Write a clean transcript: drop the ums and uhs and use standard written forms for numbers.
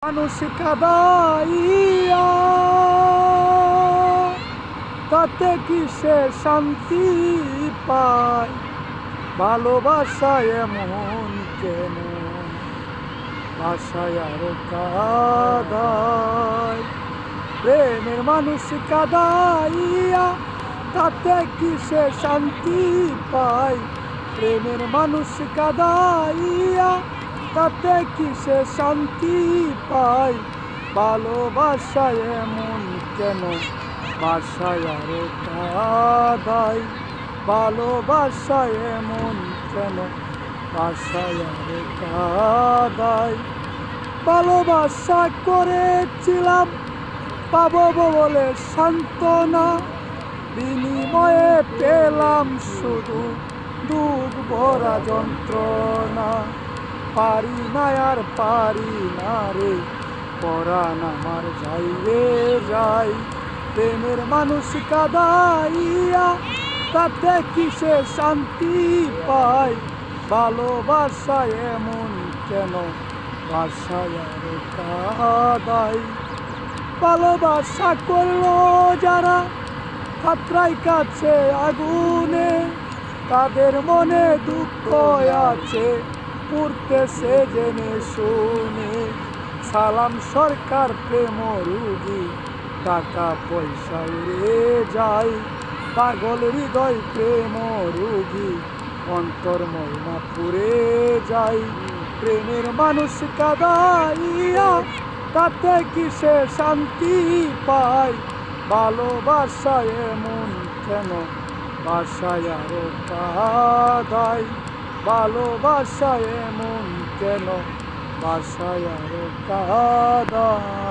মানুষ কাঁদাইয়া তাতে কি সে শান্তি পায়? ভালোবাসায় এমন কেন ভাষায় আরো কাঁদায়? প্রেমের মানুষ কাঁদাইয়া তাতে কি সে শান্তি পায়? প্রেমের মানুষ কাঁদাইয়া তাতে কি সে শান্তি পায়? ভালোবাসায় এমন কেন ভাষায় আরো কাঁদায়? ভালোবাসায় এমন কেন ভাষায় আরো কাঁদায়? ভালোবাসা করেছিলাম পাবো বলে সান্ত্বনা, বিনিময়ে পেলাম শুধু দুঃখ ভরা যন্ত্রণা। পারি না আর পারি না রে, পরাণ আমার যাই রে যাই। প্রেমের মানুষ কাঁদাইয়া তাতে কিসে শান্তি পায়? ভালোবাসায় এমন কেন ভাষায় আর কাঁদায়? ভালোবাসা করলো যারা হাতরাই কাছে আগুনে, তাদের মনে দুঃখ আছে পুড়তেছে জেনে শুনে। সালাম সরকার প্রেম রুগী, টাকা পয়সা উড়ে যায়। পাগল হৃদয় প্রেম রুগী, অন্তর ময়না পুড়ে যায়। প্রেমের মানুষ কাঁদাইয়া তাতে কিসে শান্তি পায়? ভালোবাসায় এমন কেন ভাষায় আরো কাঁদায়? ভালোবাসায় এমন কেন ভাষায় আরো কাঁদায়?